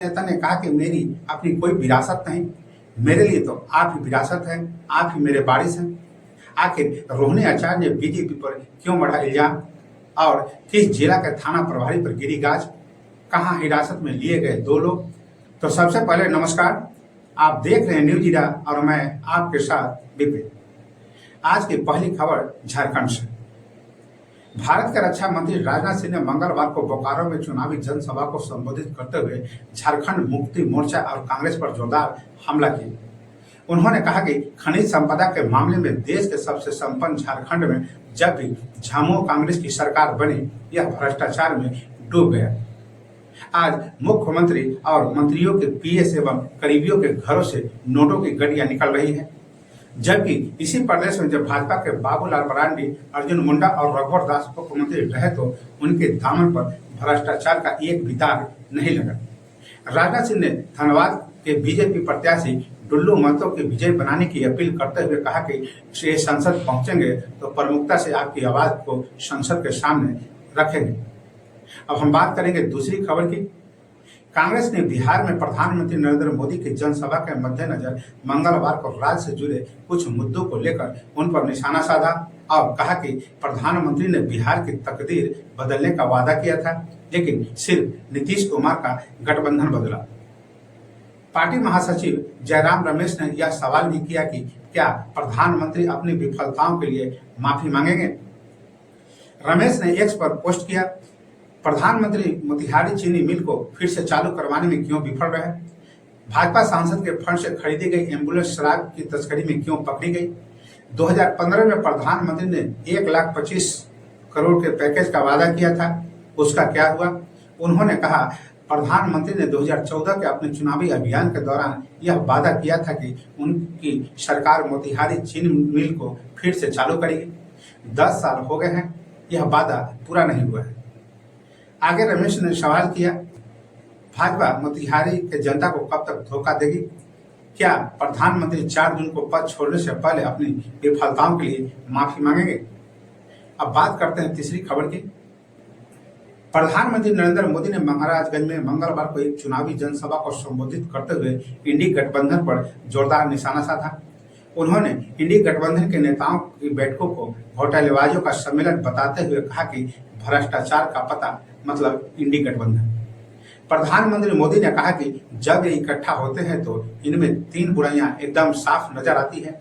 नेता ने कहा कि मेरी अपनी कोई विरासत नहीं, मेरे लिए तो आप ही विरासत हैं, आप ही मेरे वारिस हैं। आखिर रोहिणी आचार्य ने बीजेपी पर क्यों बढ़ा इल्जाम और किस जिला के थाना प्रभारी पर गिरी गाज, कहां हिरासत में लिए गए दो लोग। तो सबसे पहले नमस्कार, आप देख रहे हैं न्यूज इरा और मैं आपके साथ विपिन। आज की पहली खबर झारखंड से। भारत के रक्षा मंत्री राजनाथ सिंह ने मंगलवार को बोकारो में चुनावी जनसभा को संबोधित करते हुए झारखंड मुक्ति मोर्चा और कांग्रेस पर जोरदार हमला किया। उन्होंने कहा कि खनिज संपदा के मामले में देश के सबसे संपन्न झारखंड में जब भी झामुमो कांग्रेस की सरकार बनी, यह भ्रष्टाचार में डूब गया। आज मुख्यमंत्री और मंत्रियों के पीएस एवं करीबियों के घरों से नोटों की गड्डियां निकल रही है, जबकि इसी प्रदेश में जब भाजपा के बाबूलाल मरांडी, अर्जुन मुंडा और रघुवर दास मुख्यमंत्री रहे तो उनके दामन पर भ्रष्टाचार का एक भी दाग नहीं लगा। राजनाथ सिंह ने धनबाद के बीजेपी प्रत्याशी डुल्लू महतो की विजय बनाने की अपील करते हुए कहा कि ये संसद पहुंचेंगे तो प्रमुखता से आपकी आवाज को संसद के सामने रखेंगे। अब हम बात करेंगे दूसरी खबर की। कांग्रेस ने बिहार में प्रधानमंत्री नरेंद्र मोदी की जनसभा के मद्देनजर मंगलवार को राज्य से जुड़े कुछ मुद्दों को लेकर उन पर निशाना साधा और कहा कि प्रधानमंत्री ने बिहार की तकदीर बदलने का वादा किया था, लेकिन सिर्फ नीतीश कुमार का गठबंधन बदला। पार्टी महासचिव जयराम रमेश ने यह सवाल भी किया कि क्या प्रधानमंत्री अपनी विफलताओं के लिए माफी मांगेंगे। रमेश ने एक्स पर पोस्ट किया, प्रधानमंत्री मोतिहारी चीनी मिल को फिर से चालू करवाने में क्यों विफल रहे? भाजपा सांसद के फंड से खरीदी गई एम्बुलेंस शराब की तस्करी में क्यों पकड़ी गई? 2015 में प्रधानमंत्री ने 1,25,00,000 करोड़ के पैकेज का वादा किया था, उसका क्या हुआ? उन्होंने कहा, प्रधानमंत्री ने 2014 के अपने चुनावी अभियान के दौरान यह वादा किया था कि उनकी सरकार मोतिहारी चीनी मिल को फिर से चालू करेगी। 10 साल हो गए हैं, यह वादा पूरा नहीं हुआ है। आगे रमेश ने सवाल किया, भाजपा मोतिहारी के जनता को कब तक धोखा देगी? क्या प्रधानमंत्री 4 जून को पद छोड़ने से पहले अपनी विफलताओं के लिए माफी मांगेंगे? अब बात करते हैं तीसरी खबर की। प्रधानमंत्री नरेंद्र मोदी ने महाराजगंज में मंगलवार को एक चुनावी जनसभा को संबोधित करते हुए इंडी गठबंधन पर जोरदार निशाना साधा। उन्होंने इंडी गठबंधन के नेताओं की बैठकों को घोटालेबाजों का सम्मेलन बताते हुए कहा कि भ्रष्टाचार का पता मतलब इंडी गठबंधन। प्रधानमंत्री मोदी ने कहा कि जब ये इकट्ठा होते हैं तो इनमें 3 बुराइयां एकदम साफ नजर आती है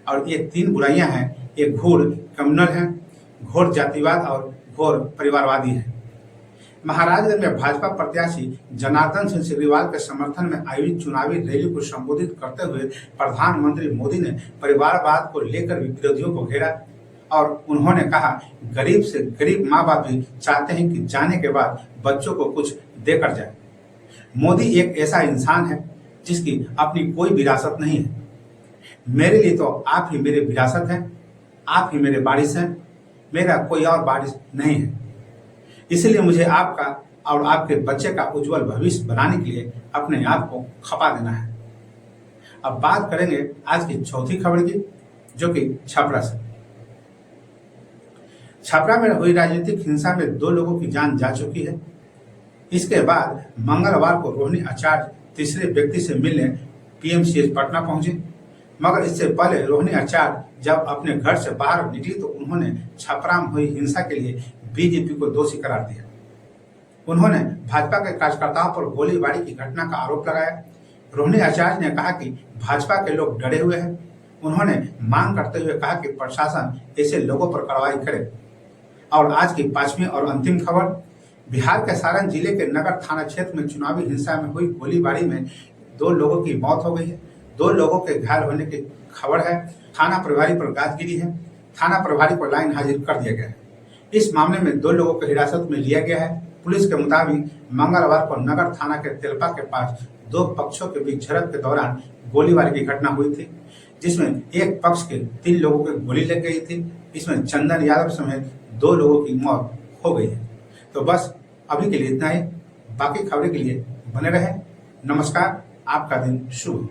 और ये 3 बुराइयां हैं, एक घोर कम्युनल है, घोर जातिवाद और घोर परिवारवादी है। महाराजगंज में भाजपा प्रत्याशी जनार्दन सिंह सिग्रीवाल के समर्थन में आयोजित चुनावी रैली को संबोधित करते हुए प्रधानमंत्री मोदी ने परिवारवाद को लेकर विरोधियों को घेरा और उन्होंने कहा, गरीब से गरीब माँ बाप भी चाहते हैं कि जाने के बाद बच्चों को कुछ देकर जाए। मोदी एक ऐसा इंसान है जिसकी अपनी कोई विरासत नहीं है। मेरे लिए तो आप ही मेरे विरासत हैं, आप ही मेरे वारिस हैं, मेरा कोई और वारिस नहीं है। इसलिए मुझे आपका और आपके बच्चे का उज्जवल भविष्य बनाने के लिए अपने आप को खपा देना है। अब बात करेंगे आज की चौथी खबर की, जो कि छपरा से। छपरा में हुई राजनीतिक हिंसा में 2 लोगों की जान जा चुकी है। इसके बाद मंगलवार को रोहिणी आचार्य तीसरे व्यक्ति से मिलने पीएमसीएच पटना पहुंचे, मगर इससे पहले रोहिणी आचार्य जब अपने घर से बाहर निकली तो उन्होंने छपरा में हुई हिंसा के लिए बीजेपी को दोषी करार दिया। उन्होंने भाजपा के कार्यकर्ताओं पर गोलीबारी की घटना का आरोप लगाया। रोहिणी आचार्य ने कहा कि भाजपा के लोग डरे हुए हैं। उन्होंने मांग करते हुए कहा कि प्रशासन ऐसे लोगों पर कार्रवाई करे। और आज की 5वीं और अंतिम खबर, बिहार के सारण जिले के नगर थाना क्षेत्र में चुनावी हिंसा में हुई गोलीबारी में 2 लोगों की मौत हो गई है। 2 लोगों के घायल होने की खबर है। थाना प्रभारी पर गाज गिरी है। थाना प्रभारी को लाइन हाजिर कर दिया गया है। इस मामले में 2 लोगों को हिरासत में लिया गया है। पुलिस के मुताबिक मंगलवार को नगर थाना के तेलपा के पास 2 पक्षों के बीच झड़प के दौरान गोलीबारी की घटना हुई थी, जिसमें एक पक्ष के 3 लोगों को गोली लग गई थी। इसमें चंदन यादव समेत 2 लोगों की मौत हो गई है। तो बस अभी के लिए इतना ही। बाकी खबरें के लिए बने रहे। नमस्कार, आपका दिन शुभ हो।